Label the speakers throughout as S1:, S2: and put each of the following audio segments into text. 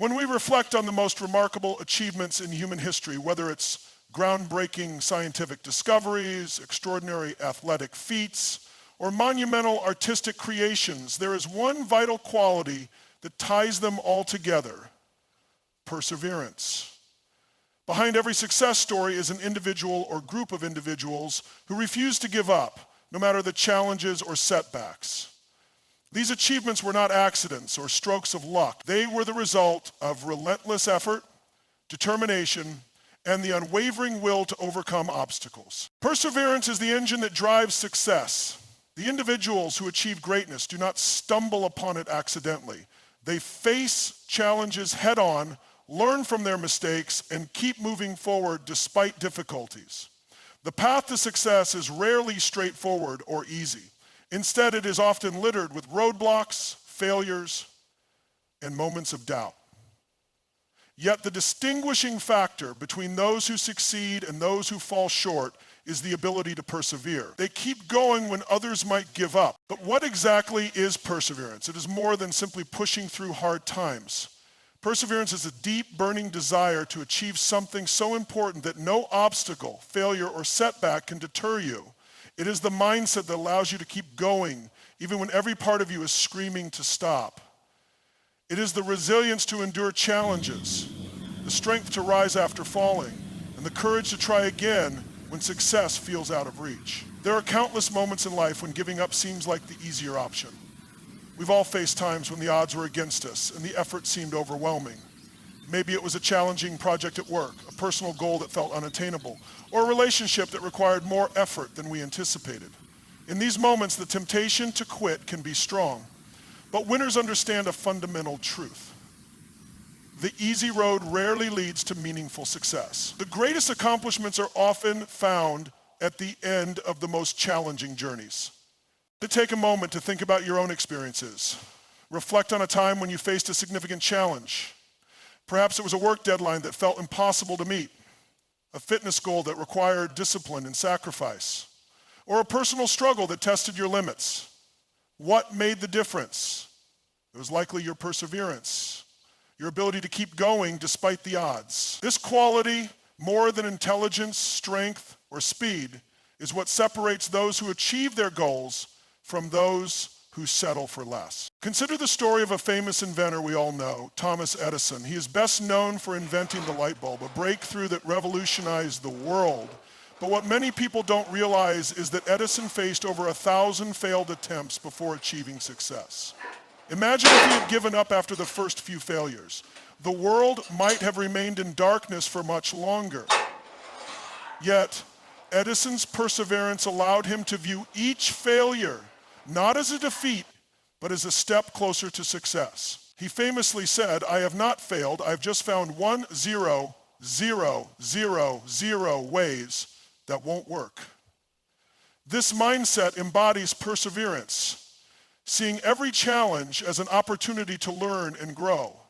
S1: When we reflect on the most remarkable achievements in human history, whether it's groundbreaking scientific discoveries, extraordinary athletic feats, or monumental artistic creations, there is one vital quality that ties them all together: perseverance. Behind every success story is an individual or group of individuals who refuse to give up, no matter the challenges or setbacks. These achievements were not accidents or strokes of luck. They were the result of relentless effort, determination, and the unwavering will to overcome obstacles. Perseverance is the engine that drives success. The individuals who achieve greatness do not stumble upon it accidentally. They face challenges head-on, learn from their mistakes, and keep moving forward despite difficulties. The path to success is rarely straightforward or easy. Instead, it is often littered with roadblocks, failures, and moments of doubt. Yet the distinguishing factor between those who succeed and those who fall short is the ability to persevere. They keep going when others might give up. But what exactly is perseverance? It is more than simply pushing through hard times. Perseverance is a deep, burning desire to achieve something so important that no obstacle, failure, or setback can deter you. It is the mindset that allows you to keep going, even when every part of you is screaming to stop. It is the resilience to endure challenges, the strength to rise after falling, and the courage to try again when success feels out of reach. There are countless moments in life when giving up seems like the easier option. We've all faced times when the odds were against us and the effort seemed overwhelming. Maybe it was a challenging project at work, a personal goal that felt unattainable, or a relationship that required more effort than we anticipated. In these moments, the temptation to quit can be strong, but winners understand a fundamental truth. The easy road rarely leads to meaningful success. The greatest accomplishments are often found at the end of the most challenging journeys. To take a moment to think about your own experiences. Reflect on a time when you faced a significant challenge. Perhaps it was a work deadline that felt impossible to meet, a fitness goal that required discipline and sacrifice, or a personal struggle that tested your limits. What made the difference? It was likely your perseverance, your ability to keep going despite the odds. This quality, more than intelligence, strength, or speed, is what separates those who achieve their goals from those who settle for less. Consider the story of a famous inventor we all know, Thomas Edison. He is best known for inventing the light bulb, a breakthrough that revolutionized the world. But what many people don't realize is that Edison faced over 1,000 failed attempts before achieving success. Imagine if he had given up after the first few failures. The world might have remained in darkness for much longer. Yet, Edison's perseverance allowed him to view each failure not as a defeat, but as a step closer to success. He famously said, "I have not failed, I've just found 1,0,0,0,0 ways that won't work." This mindset embodies perseverance, seeing every challenge as an opportunity to learn and grow.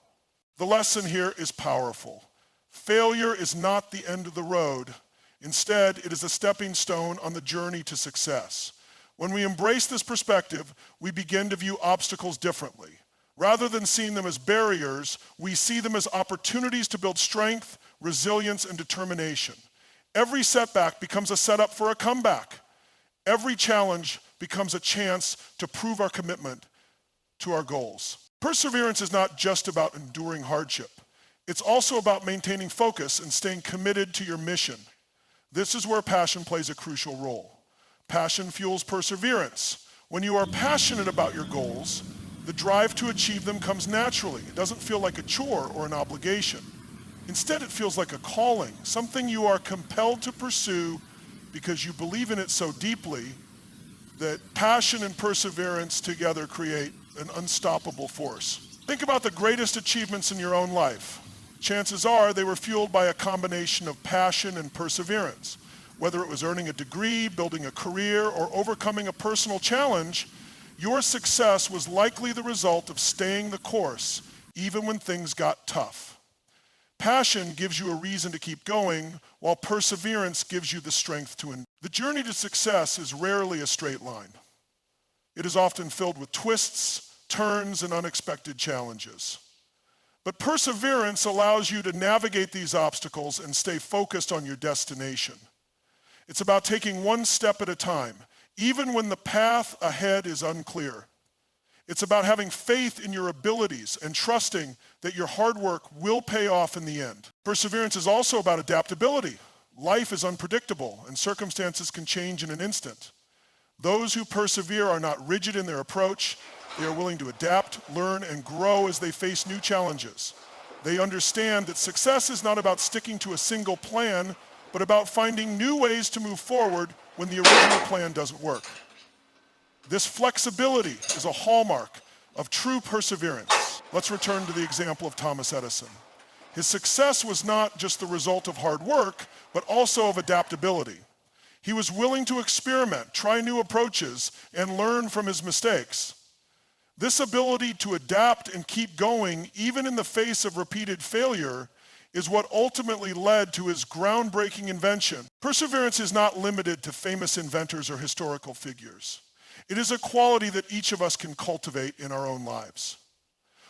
S1: The lesson here is powerful. Failure is not the end of the road. Instead, it is a stepping stone on the journey to success. When we embrace this perspective, we begin to view obstacles differently. Rather than seeing them as barriers, we see them as opportunities to build strength, resilience, and determination. Every setback becomes a setup for a comeback. Every challenge becomes a chance to prove our commitment to our goals. Perseverance is not just about enduring hardship. It's also about maintaining focus and staying committed to your mission. This is where passion plays a crucial role. Passion fuels perseverance. When you are passionate about your goals, the drive to achieve them comes naturally. It doesn't feel like a chore or an obligation. Instead, it feels like a calling, something you are compelled to pursue because you believe in it so deeply that passion and perseverance together create an unstoppable force. Think about the greatest achievements in your own life. Chances are they were fueled by a combination of passion and perseverance. Whether it was earning a degree, building a career, or overcoming a personal challenge, your success was likely the result of staying the course, even when things got tough. Passion gives you a reason to keep going, while perseverance gives you the strength to endure. The journey to success is rarely a straight line. It is often filled with twists, turns, and unexpected challenges. But perseverance allows you to navigate these obstacles and stay focused on your destination. It's about taking one step at a time, even when the path ahead is unclear. It's about having faith in your abilities and trusting that your hard work will pay off in the end. Perseverance is also about adaptability. Life is unpredictable and circumstances can change in an instant. Those who persevere are not rigid in their approach. They are willing to adapt, learn, and grow as they face new challenges. They understand that success is not about sticking to a single plan, but about finding new ways to move forward when the original plan doesn't work. This flexibility is a hallmark of true perseverance. Let's return to the example of Thomas Edison. His success was not just the result of hard work, but also of adaptability. He was willing to experiment, try new approaches, and learn from his mistakes. This ability to adapt and keep going, even in the face of repeated failure, is what ultimately led to his groundbreaking invention. Perseverance is not limited to famous inventors or historical figures. It is a quality that each of us can cultivate in our own lives.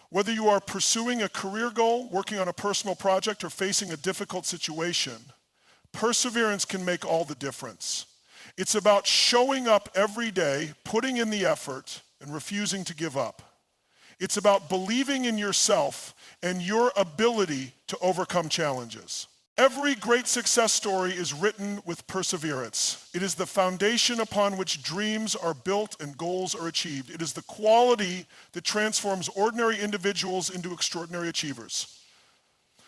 S1: Whether you are pursuing a career goal, working on a personal project, or facing a difficult situation, perseverance can make all the difference. It's about showing up every day, putting in the effort, and refusing to give up. It's about believing in yourself and your ability to overcome challenges. Every great success story is written with perseverance. It is the foundation upon which dreams are built and goals are achieved. It is the quality that transforms ordinary individuals into extraordinary achievers.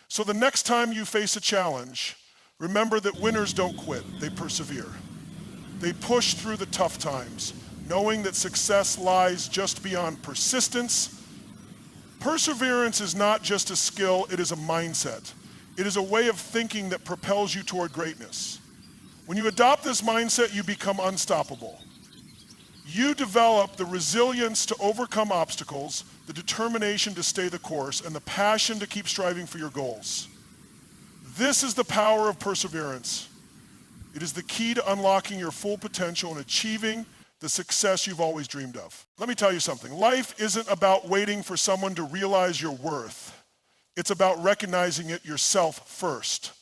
S1: So the next time you face a challenge, remember that winners don't quit, they persevere. They push through the tough times, knowing that success lies just beyond persistence. Perseverance is not just a skill, it is a mindset. It is a way of thinking that propels you toward greatness. When you adopt this mindset, you become unstoppable. You develop the resilience to overcome obstacles, the determination to stay the course, and the passion to keep striving for your goals. This is the power of perseverance. It is the key to unlocking your full potential and achieving the success you've always dreamed of. Let me tell you something. Life isn't about waiting for someone to realize your worth. It's about recognizing it yourself first.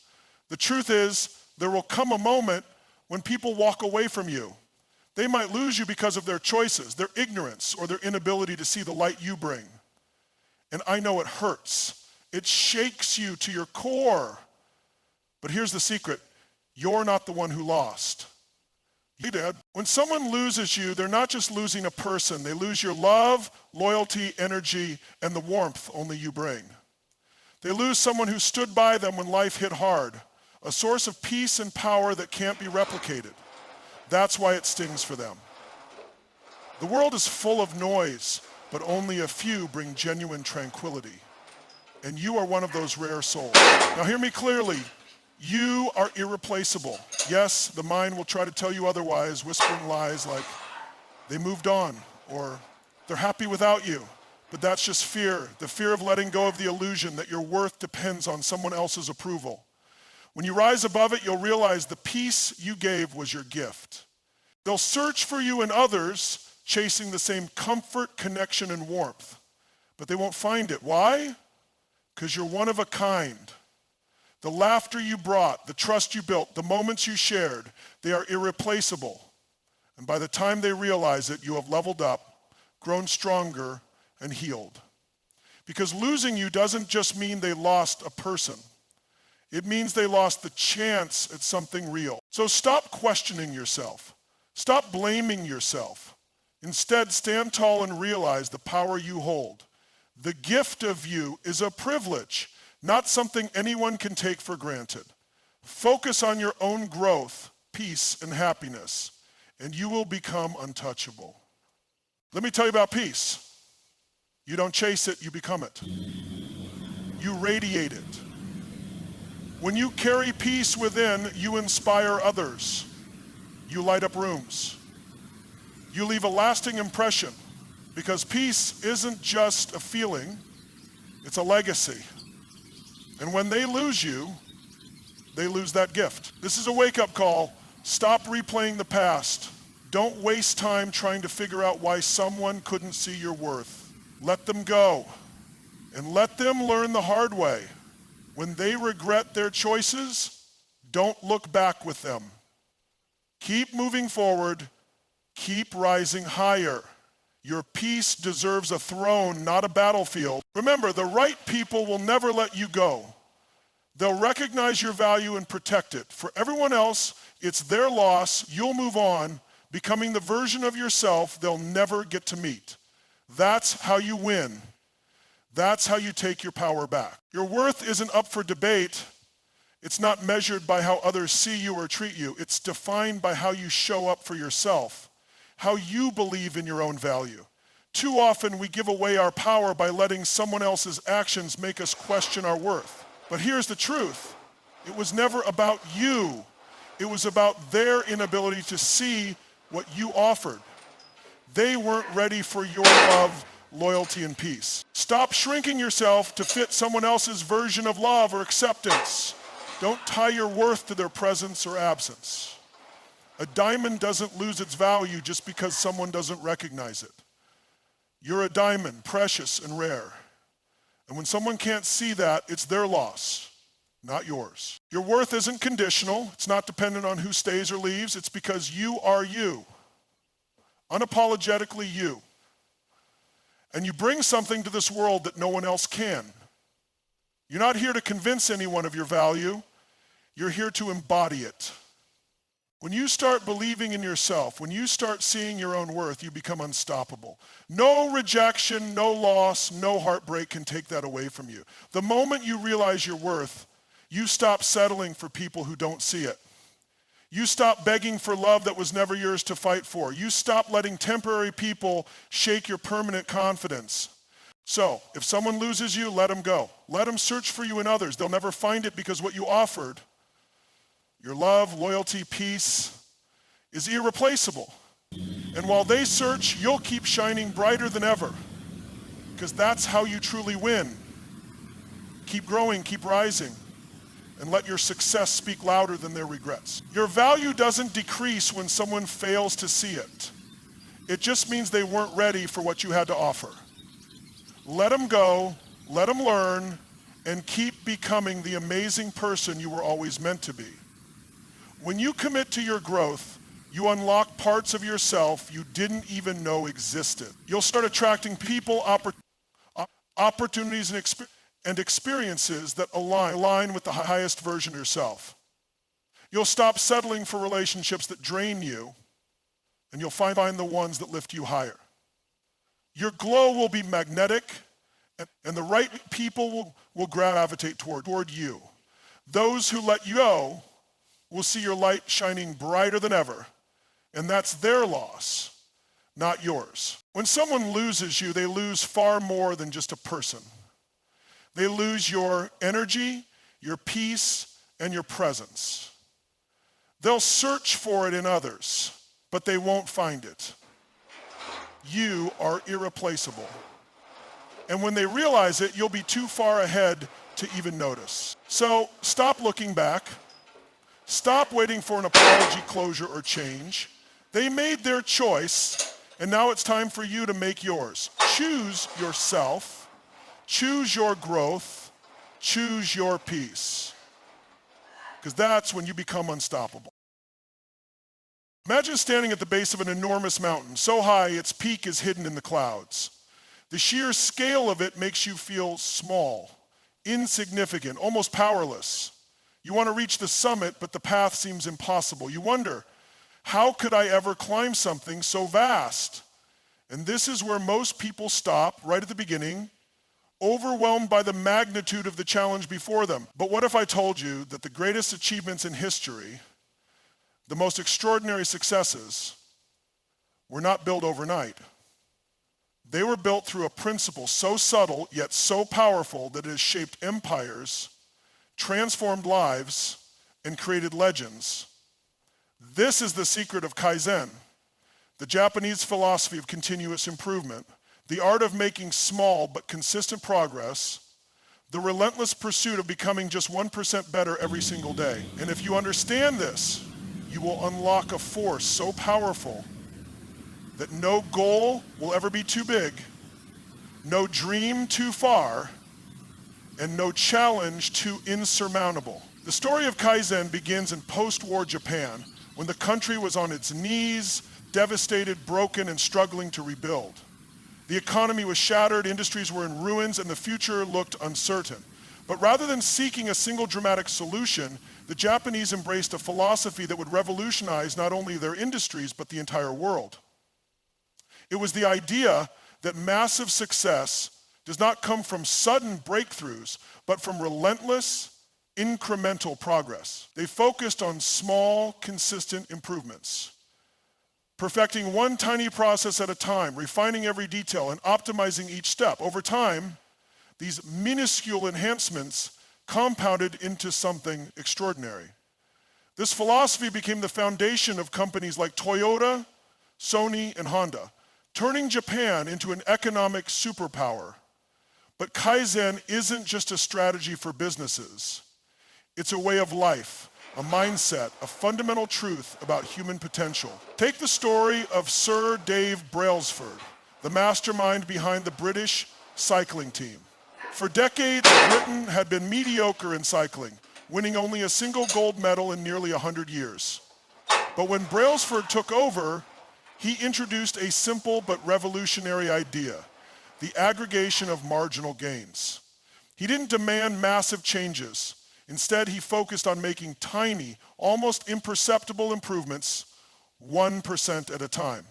S1: The truth is, there will come a moment when people walk away from you. They might lose you because of their choices, their ignorance, or their inability to see the light you bring. And I know it hurts. It shakes you to your core. But here's the secret. You're not the one who lost. He did. When someone loses you, they're not just losing a person. They lose your love, loyalty, energy, and the warmth only you bring. They lose someone who stood by them when life hit hard, a source of peace and power that can't be replicated. That's why it stings for them. The world is full of noise, but only a few bring genuine tranquility. And you are one of those rare souls. Now hear me clearly. You are irreplaceable. Yes, the mind will try to tell you otherwise, whispering lies like they moved on or they're happy without you. But that's just fear, the fear of letting go of the illusion that your worth depends on someone else's approval. When you rise above it, you'll realize the peace you gave was your gift. They'll search for you in others, chasing the same comfort, connection, and warmth. But they won't find it. Why? Because you're one of a kind. The laughter you brought, the trust you built, the moments you shared, they are irreplaceable. And by the time they realize it, you have leveled up, grown stronger, and healed. Because losing you doesn't just mean they lost a person. It means they lost the chance at something real. So stop questioning yourself. Stop blaming yourself. Instead, stand tall and realize the power you hold. The gift of you is a privilege, not something anyone can take for granted. Focus on your own growth, peace, and happiness, and you will become untouchable. Let me tell you about peace. You don't chase it, you become it. You radiate it. When you carry peace within, you inspire others. You light up rooms. You leave a lasting impression because peace isn't just a feeling, it's a legacy. And when they lose you, they lose that gift. This is a wake-up call. Stop replaying the past. Don't waste time trying to figure out why someone couldn't see your worth. Let them go. And let them learn the hard way. When they regret their choices, don't look back with them. Keep moving forward. Keep rising higher. Your peace deserves a throne, not a battlefield. Remember, the right people will never let you go. They'll recognize your value and protect it. For everyone else, it's their loss. You'll move on, becoming the version of yourself they'll never get to meet. That's how you win. That's how you take your power back. Your worth isn't up for debate. It's not measured by how others see you or treat you. It's defined by how you show up for yourself, how you believe in your own value. Too often we give away our power by letting someone else's actions make us question our worth. But here's the truth. It was never about you. It was about their inability to see what you offered. They weren't ready for your love, loyalty, and peace. Stop shrinking yourself to fit someone else's version of love or acceptance. Don't tie your worth to their presence or absence. A diamond doesn't lose its value just because someone doesn't recognize it. You're a diamond, precious and rare. And when someone can't see that, it's their loss, not yours. Your worth isn't conditional. It's not dependent on who stays or leaves. It's because you are you, unapologetically you. And you bring something to this world that no one else can. You're not here to convince anyone of your value. You're here to embody it. When you start believing in yourself, when you start seeing your own worth, you become unstoppable. No rejection, no loss, no heartbreak can take that away from you. The moment you realize your worth, you stop settling for people who don't see it. You stop begging for love that was never yours to fight for. You stop letting temporary people shake your permanent confidence. So, if someone loses you, let them go. Let them search for you in others. They'll never find it because what you offered, your love, loyalty, peace, is irreplaceable. And while they search, you'll keep shining brighter than ever, because that's how you truly win. Keep growing, keep rising, and let your success speak louder than their regrets. Your value doesn't decrease when someone fails to see it. It just means they weren't ready for what you had to offer. Let them go, let them learn, and keep becoming the amazing person you were always meant to be. When you commit to your growth, you unlock parts of yourself you didn't even know existed. You'll start attracting people, opportunities, and experiences that align with the highest version of yourself. You'll stop settling for relationships that drain you, and you'll find the ones that lift you higher. Your glow will be magnetic, and the right people will gravitate toward you. Those who let you go will see your light shining brighter than ever, and that's their loss, not yours. When someone loses you, they lose far more than just a person. They lose your energy, your peace, and your presence. They'll search for it in others, but they won't find it. You are irreplaceable. And when they realize it, you'll be too far ahead to even notice. So stop looking back. Stop waiting for an apology, closure, or change. They made their choice, and now it's time for you to make yours. Choose yourself. Choose your growth. Choose your peace. Because that's when you become unstoppable. Imagine standing at the base of an enormous mountain, so high its peak is hidden in the clouds. The sheer scale of it makes you feel small, insignificant, almost powerless. You want to reach the summit, but the path seems impossible. You wonder, how could I ever climb something so vast? And this is where most people stop, right at the beginning, overwhelmed by the magnitude of the challenge before them. But what if I told you that the greatest achievements in history, the most extraordinary successes, were not built overnight? They were built through a principle so subtle yet so powerful that it has shaped empires, transformed lives, and created legends. This is the secret of Kaizen, the Japanese philosophy of continuous improvement, the art of making small but consistent progress, the relentless pursuit of becoming just 1% better every single day. And if you understand this, you will unlock a force so powerful that no goal will ever be too big, no dream too far, and no challenge too insurmountable. The story of Kaizen begins in post-war Japan, when the country was on its knees, devastated, broken, and struggling to rebuild. The economy was shattered, industries were in ruins, and the future looked uncertain. But rather than seeking a single dramatic solution, the Japanese embraced a philosophy that would revolutionize not only their industries, but the entire world. It was the idea that massive success does not come from sudden breakthroughs, but from relentless, incremental progress. They focused on small, consistent improvements, perfecting one tiny process at a time, refining every detail, and optimizing each step. Over time, these minuscule enhancements compounded into something extraordinary. This philosophy became the foundation of companies like Toyota, Sony, and Honda, turning Japan into an economic superpower. But Kaizen isn't just a strategy for businesses. It's a way of life, a mindset, a fundamental truth about human potential. Take the story of Sir Dave Brailsford, the mastermind behind the British cycling team. For decades, Britain had been mediocre in cycling, winning only a single gold medal in nearly 100 years. But when Brailsford took over, he introduced a simple but revolutionary idea: the aggregation of marginal gains. He didn't demand massive changes. Instead, he focused on making tiny, almost imperceptible improvements 1% at a time.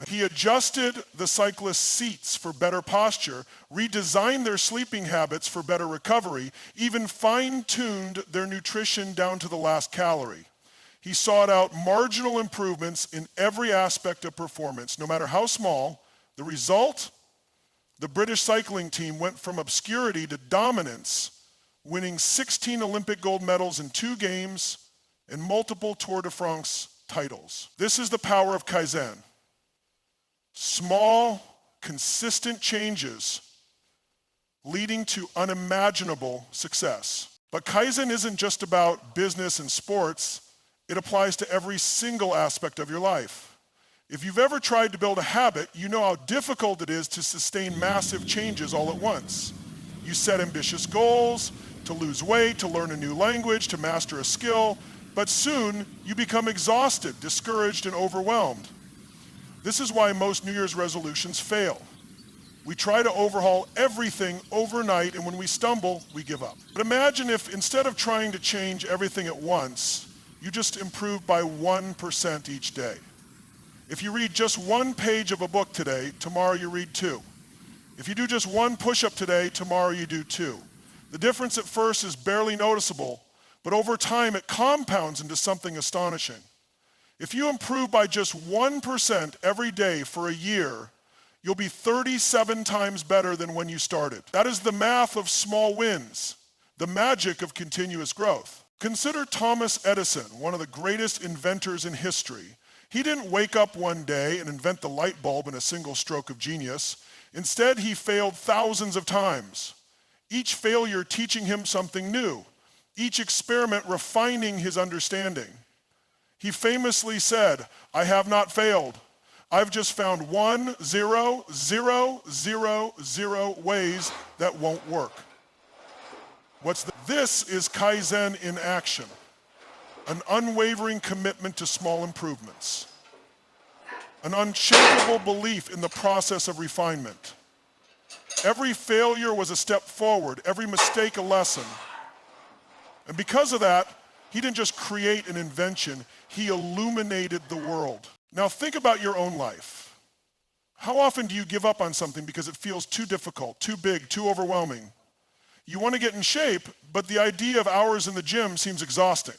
S1: He adjusted the cyclists' seats for better posture, redesigned their sleeping habits for better recovery, even fine-tuned their nutrition down to the last calorie. He sought out marginal improvements in every aspect of performance, no matter how small. The result? The British cycling team went from obscurity to dominance, winning 16 Olympic gold medals in 2 games and multiple Tour de France titles. This is the power of Kaizen. Small, consistent changes leading to unimaginable success. But Kaizen isn't just about business and sports. It applies to every single aspect of your life. If you've ever tried to build a habit, you know how difficult it is to sustain massive changes all at once. You set ambitious goals, to lose weight, to learn a new language, to master a skill, but soon you become exhausted, discouraged, and overwhelmed. This is why most New Year's resolutions fail. We try to overhaul everything overnight, and when we stumble, we give up. But imagine if instead of trying to change everything at once, you just improve by 1% each day. If you read just 1 page of a book today, tomorrow you read 2. If you do just 1 push-up today, tomorrow you do 2. The difference at first is barely noticeable, but over time it compounds into something astonishing. If you improve by just 1% every day for a year, you'll be 37 times better than when you started. That is the math of small wins, the magic of continuous growth. Consider Thomas Edison, one of the greatest inventors in history. He didn't wake up one day and invent the light bulb in a single stroke of genius. Instead, he failed thousands of times, each failure teaching him something new, each experiment refining his understanding. He famously said, "I have not failed. I've just found 1,0,0,0,0 ways that won't work." This is Kaizen in action, an unwavering commitment to small improvements, an unshakable belief in the process of refinement. Every failure was a step forward, every mistake a lesson. And because of that, he didn't just create an invention, he illuminated the world. Now think about your own life. How often do you give up on something because it feels too difficult, too big, too overwhelming? You want to get in shape, but the idea of hours in the gym seems exhausting.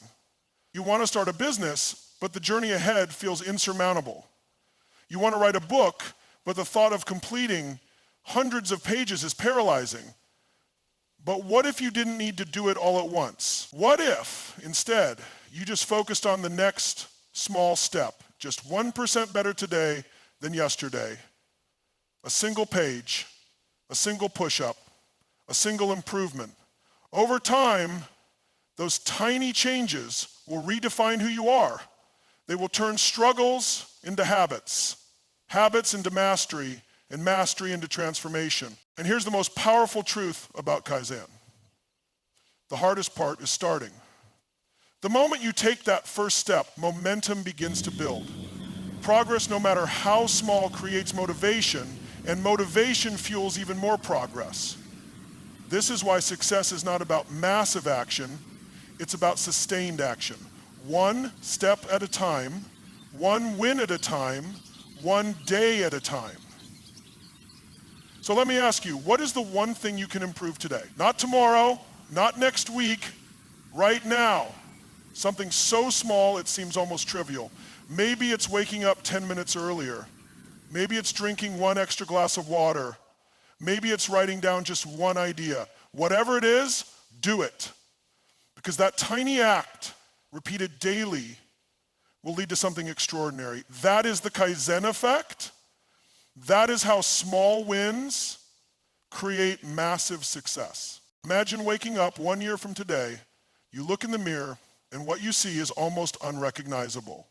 S1: You want to start a business, but the journey ahead feels insurmountable. You want to write a book, but the thought of completing hundreds of pages is paralyzing. But what if you didn't need to do it all at once? What if, instead, you just focused on the next small step, just 1% better today than yesterday? A single page, a single push-up, a single improvement. Over time, those tiny changes will redefine who you are. They will turn struggles into habits, habits into mastery, and mastery into transformation. And here's the most powerful truth about Kaizen. The hardest part is starting. The moment you take that first step, momentum begins to build. Progress, no matter how small, creates motivation, and motivation fuels even more progress. This is why success is not about massive action, it's about sustained action. One step at a time, one win at a time, one day at a time. So let me ask you, what is the one thing you can improve today? Not tomorrow, not next week, right now. Something so small it seems almost trivial. Maybe it's waking up 10 minutes earlier. Maybe it's drinking one extra glass of water. Maybe it's writing down just one idea. Whatever it is, do it. Because that tiny act, repeated daily, will lead to something extraordinary. That is the Kaizen effect. That is how small wins create massive success. Imagine waking up 1 year from today, you look in the mirror, and what you see is almost unrecognizable.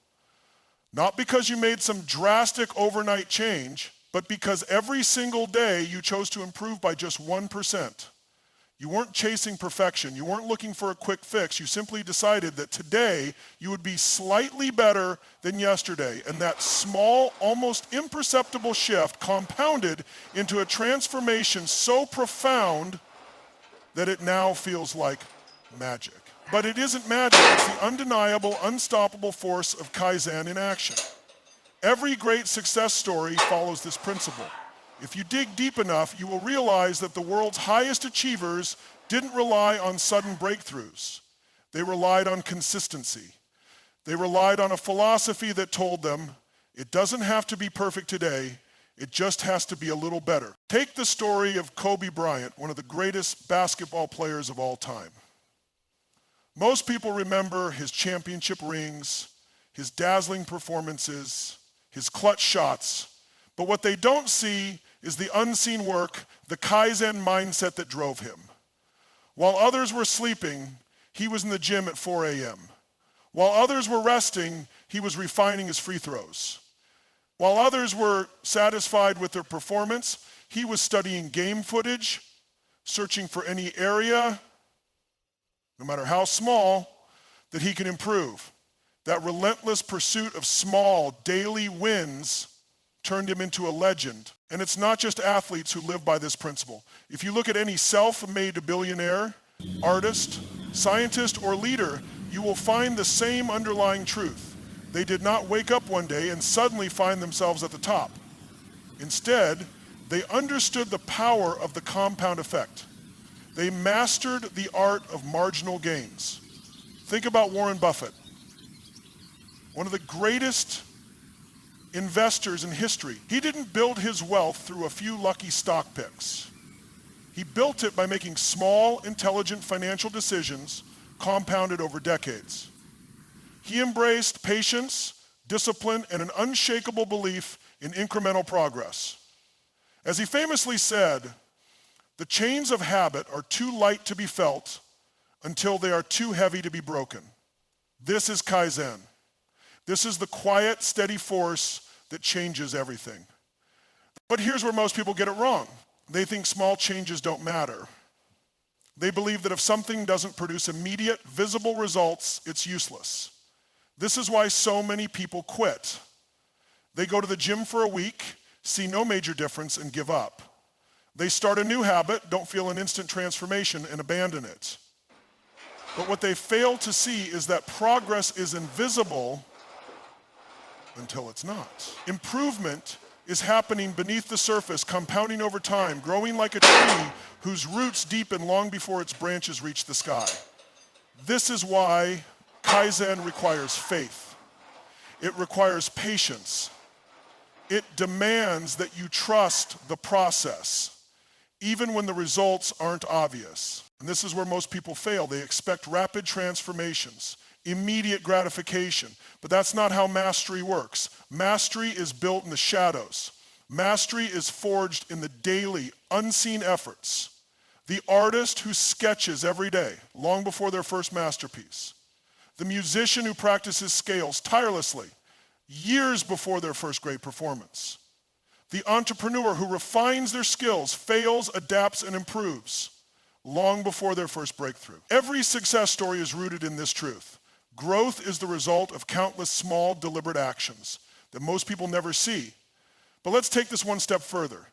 S1: Not because you made some drastic overnight change, but because every single day you chose to improve by just 1%. You weren't chasing perfection. You weren't looking for a quick fix. You simply decided that today you would be slightly better than yesterday. And that small, almost imperceptible shift compounded into a transformation so profound that it now feels like magic. But it isn't magic. It's the undeniable, unstoppable force of Kaizen in action. Every great success story follows this principle. If you dig deep enough, you will realize that the world's highest achievers didn't rely on sudden breakthroughs. They relied on consistency. They relied on a philosophy that told them, it doesn't have to be perfect today, it just has to be a little better. Take the story of Kobe Bryant, one of the greatest basketball players of all time. Most people remember his championship rings, his dazzling performances, his clutch shots, but what they don't see is the unseen work, the Kaizen mindset that drove him. While others were sleeping, he was in the gym at 4 a.m. While others were resting, he was refining his free throws. While others were satisfied with their performance, he was studying game footage, searching for any area, no matter how small, that he can improve. That relentless pursuit of small daily wins turned him into a legend. And it's not just athletes who live by this principle. If you look at any self-made billionaire, artist, scientist, or leader, you will find the same underlying truth. They did not wake up one day and suddenly find themselves at the top. Instead, they understood the power of the compound effect. They mastered the art of marginal gains. Think about Warren Buffett, one of the greatest investors in history. He didn't build his wealth through a few lucky stock picks. He built it by making small, intelligent financial decisions compounded over decades. He embraced patience, discipline, and an unshakable belief in incremental progress. As he famously said, the chains of habit are too light to be felt until they are too heavy to be broken. This is Kaizen. This is the quiet, steady force that changes everything. But here's where most people get it wrong. They think small changes don't matter. They believe that if something doesn't produce immediate, visible results, it's useless. This is why so many people quit. They go to the gym for a week, see no major difference, and give up. They start a new habit, don't feel an instant transformation, and abandon it. But what they fail to see is that progress is invisible until it's not. Improvement is happening beneath the surface, compounding over time, growing like a tree whose roots deepen long before its branches reach the sky. This is why Kaizen requires faith. It requires patience. It demands that you trust the process, even when the results aren't obvious. And this is where most people fail. They expect rapid transformations, immediate gratification. But that's not how mastery works. Mastery is built in the shadows. Mastery is forged in the daily, unseen efforts. The artist who sketches every day, long before their first masterpiece. The musician who practices scales tirelessly, years before their first great performance. The entrepreneur who refines their skills, fails, adapts, and improves long before their first breakthrough. Every success story is rooted in this truth. Growth is the result of countless small, deliberate actions that most people never see. But let's take this one step further.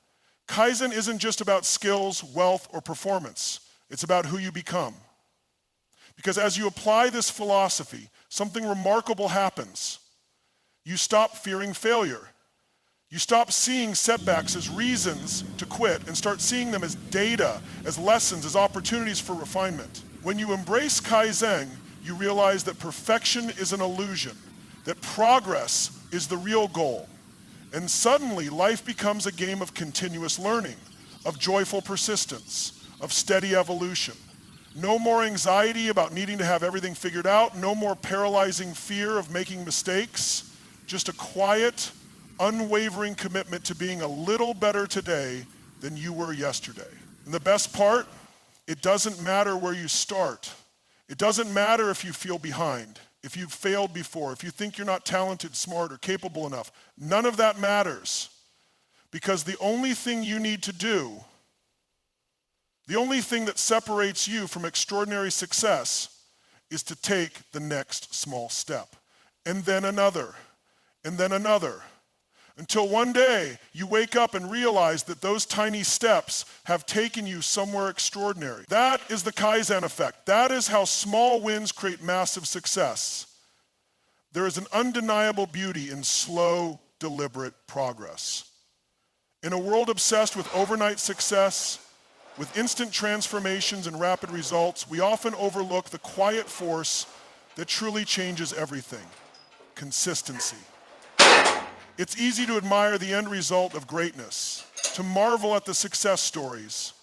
S1: Kaizen isn't just about skills, wealth, or performance. It's about who you become. Because as you apply this philosophy, something remarkable happens. You stop fearing failure. You stop seeing setbacks as reasons to quit and start seeing them as data, as lessons, as opportunities for refinement. When you embrace Kaizen, you realize that perfection is an illusion, that progress is the real goal. And suddenly, life becomes a game of continuous learning, of joyful persistence, of steady evolution. No more anxiety about needing to have everything figured out, no more paralyzing fear of making mistakes, just a quiet, unwavering commitment to being a little better today than you were yesterday. And the best part, it doesn't matter where you start. It doesn't matter if you feel behind, if you've failed before, if you think you're not talented, smart, or capable enough. None of that matters, because the only thing you need to do, the only thing that separates you from extraordinary success is to take the next small step, and then another, and then another, until one day you wake up and realize that those tiny steps have taken you somewhere extraordinary. That is the Kaizen effect. That is how small wins create massive success. There is an undeniable beauty in slow, deliberate progress. In a world obsessed with overnight success, with instant transformations and rapid results, we often overlook the quiet force that truly changes everything: consistency. It's easy to admire the end result of greatness, to marvel at the success stories,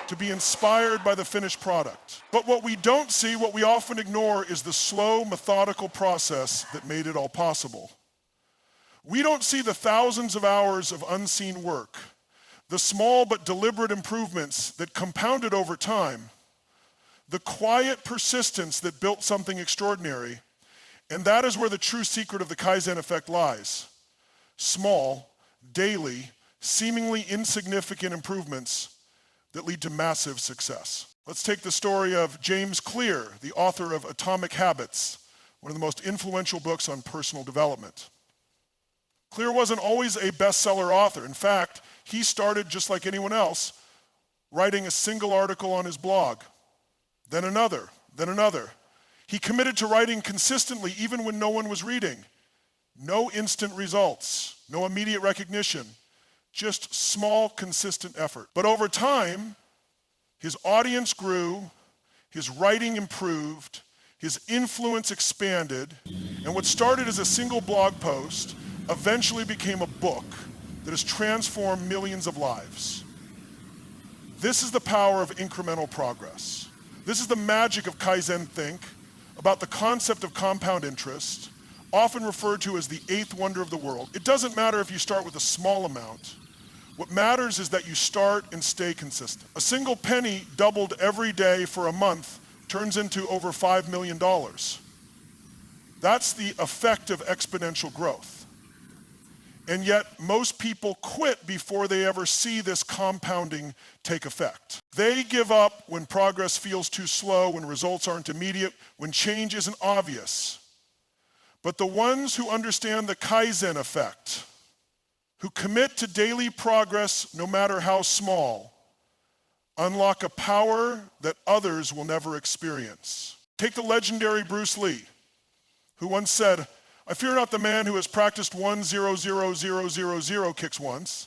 S1: to be inspired by the finished product. But what we don't see, what we often ignore, is the slow, methodical process that made it all possible. We don't see the thousands of hours of unseen work, the small but deliberate improvements that compounded over time, the quiet persistence that built something extraordinary. And that is where the true secret of the Kaizen effect lies. Small, daily, seemingly insignificant improvements that lead to massive success. Let's take the story of James Clear, the author of Atomic Habits, one of the most influential books on personal development. Clear wasn't always a bestseller author. In fact, he started just like anyone else, writing a single article on his blog, then another, then another. He committed to writing consistently even when no one was reading. No instant results, no immediate recognition, just small, consistent effort. But over time, his audience grew, his writing improved, his influence expanded, and what started as a single blog post eventually became a book that has transformed millions of lives. This is the power of incremental progress. This is the magic of Kaizen Think, about the concept of compound interest, often referred to as the eighth wonder of the world. It doesn't matter if you start with a small amount. What matters is that you start and stay consistent. A single penny doubled every day for a month turns into over $5 million. That's the effect of exponential growth. And yet, most people quit before they ever see this compounding take effect. They give up when progress feels too slow, when results aren't immediate, when change isn't obvious. But the ones who understand the Kaizen effect, who commit to daily progress no matter how small, unlock a power that others will never experience. Take the legendary Bruce Lee, who once said, "I fear not the man who has practiced 1,0,0,0,0,0 kicks once,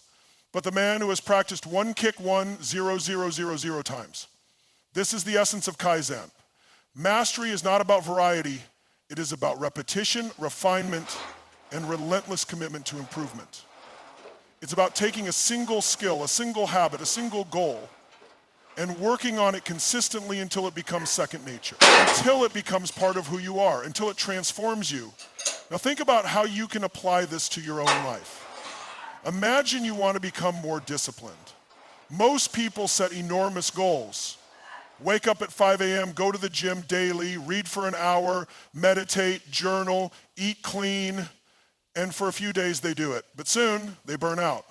S1: but the man who has practiced one kick 1,0,0,0,0 times." This is the essence of Kaizen. Mastery is not about variety. It is about repetition, refinement, and relentless commitment to improvement. It's about taking a single skill, a single habit, a single goal, and working on it consistently until it becomes second nature, until it becomes part of who you are, until it transforms you. Now think about how you can apply this to your own life. Imagine you want to become more disciplined. Most people set enormous goals. Wake up at 5 a.m., go to the gym daily, read for an hour, meditate, journal, eat clean, and for a few days they do it. But soon, they burn out.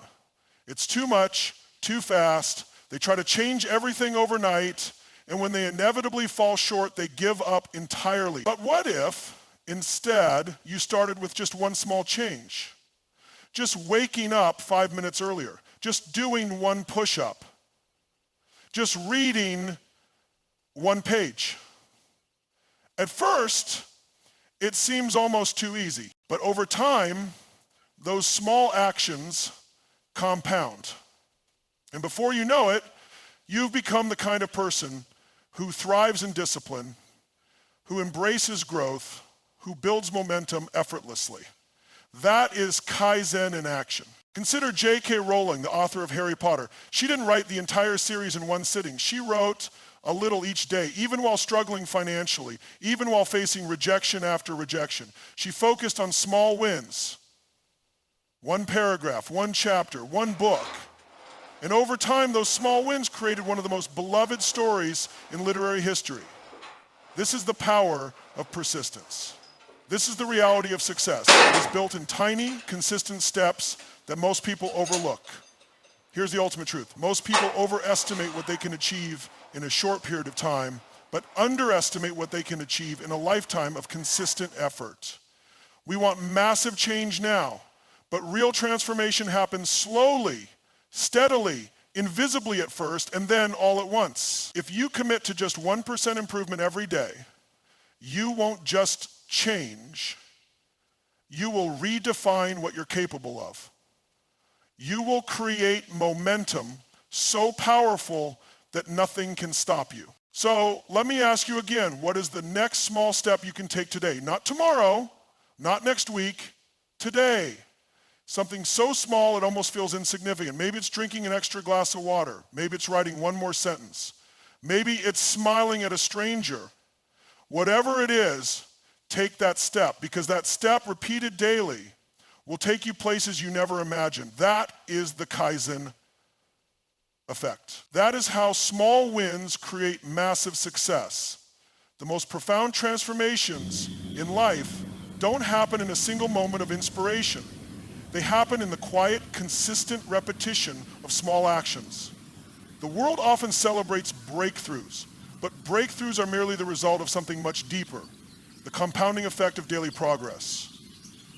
S1: It's too much, too fast. They try to change everything overnight, and when they inevitably fall short, they give up entirely. But what if, instead, you started with just one small change? Just waking up 5 minutes earlier, just doing one push-up, just reading one page. At first, it seems almost too easy, but over time, those small actions compound. And before you know it, you've become the kind of person who thrives in discipline, who embraces growth, who builds momentum effortlessly. That is Kaizen in action. Consider J.K. Rowling, the author of Harry Potter. She didn't write the entire series in one sitting. She wrote a little each day, even while struggling financially, even while facing rejection after rejection. She focused on small wins. One paragraph, one chapter, one book. And over time, those small wins created one of the most beloved stories in literary history. This is the power of persistence. This is the reality of success. It is built in tiny, consistent steps that most people overlook. Here's the ultimate truth. Most people overestimate what they can achieve in a short period of time, but underestimate what they can achieve in a lifetime of consistent effort. We want massive change now, but real transformation happens slowly, steadily, invisibly at first, and then all at once. If you commit to just 1% improvement every day, you won't just change, you will redefine what you're capable of. You will create momentum so powerful that nothing can stop you. So let me ask you again, what is the next small step you can take today? Not tomorrow, not next week, today. Something so small it almost feels insignificant. Maybe it's drinking an extra glass of water. Maybe it's writing one more sentence. Maybe it's smiling at a stranger. Whatever it is, take that step, because that step repeated daily will take you places you never imagined. That is the Kaizen effect. That is how small wins create massive success. The most profound transformations in life don't happen in a single moment of inspiration. They happen in the quiet, consistent repetition of small actions. The world often celebrates breakthroughs, but breakthroughs are merely the result of something much deeper, the compounding effect of daily progress.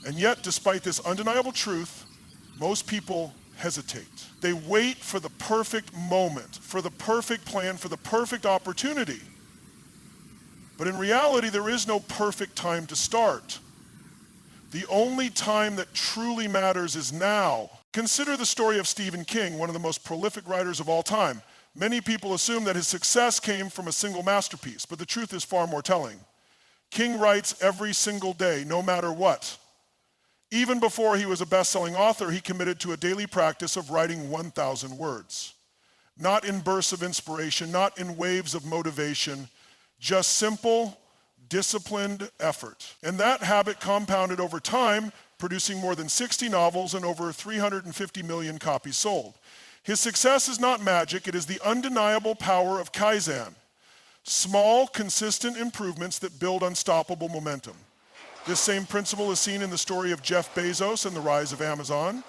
S1: And yet, despite this undeniable truth, most people hesitate. They wait for the perfect moment, for the perfect plan, for the perfect opportunity. But in reality, there is no perfect time to start. The only time that truly matters is now. Consider the story of Stephen King, one of the most prolific writers of all time. Many people assume that his success came from a single masterpiece, but the truth is far more telling. King writes every single day, no matter what. Even before he was a best-selling author, he committed to a daily practice of writing 1,000 words. Not in bursts of inspiration, not in waves of motivation, just simple, disciplined effort. And that habit compounded over time, producing more than 60 novels and over 350 million copies sold. His success is not magic, it is the undeniable power of Kaizen. Small, consistent improvements that build unstoppable momentum. This same principle is seen in the story of Jeff Bezos and the rise of Amazon.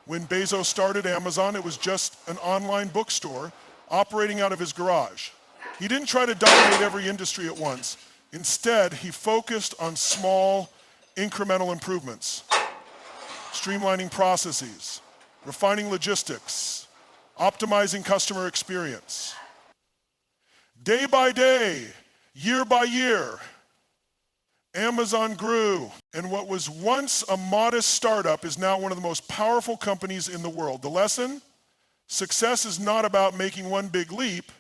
S1: When Bezos started Amazon, it was just an online bookstore operating out of his garage. He didn't try to dominate every industry at once. Instead, he focused on small, incremental improvements, streamlining processes, refining logistics, optimizing customer experience. Day by day, year by year, Amazon grew, and what was once a modest startup is now one of the most powerful companies in the world. The lesson? Success is not about making one big leap.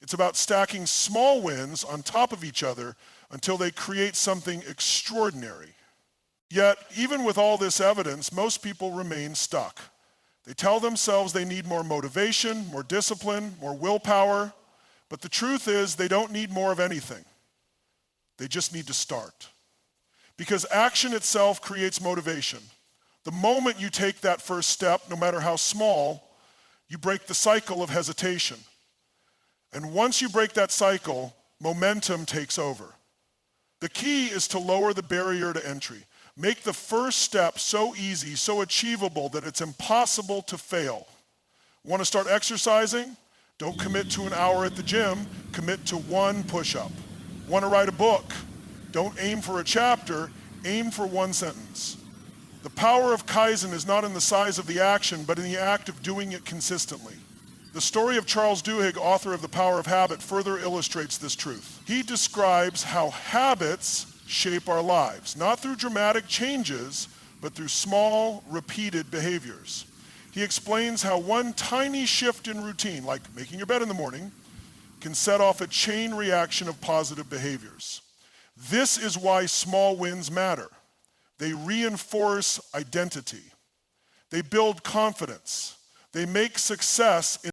S1: It's about stacking small wins on top of each other until they create something extraordinary. Yet, even with all this evidence, most people remain stuck. They tell themselves they need more motivation, more discipline, more willpower, but the truth is they don't need more of anything. They just need to start. Because action itself creates motivation. The moment you take that first step, no matter how small, you break the cycle of hesitation. And once you break that cycle, momentum takes over. The key is to lower the barrier to entry. Make the first step so easy, so achievable that it's impossible to fail. Want to start exercising? Don't commit to an hour at the gym, commit to one push-up. Want to write a book? Don't aim for a chapter, aim for one sentence. The power of Kaizen is not in the size of the action, but in the act of doing it consistently. The story of Charles Duhigg, author of The Power of Habit, further illustrates this truth. He describes how habits shape our lives, not through dramatic changes, but through small, repeated behaviors. He explains how one tiny shift in routine, like making your bed in the morning, can set off a chain reaction of positive behaviors. This is why small wins matter. They reinforce identity. They build confidence. They make success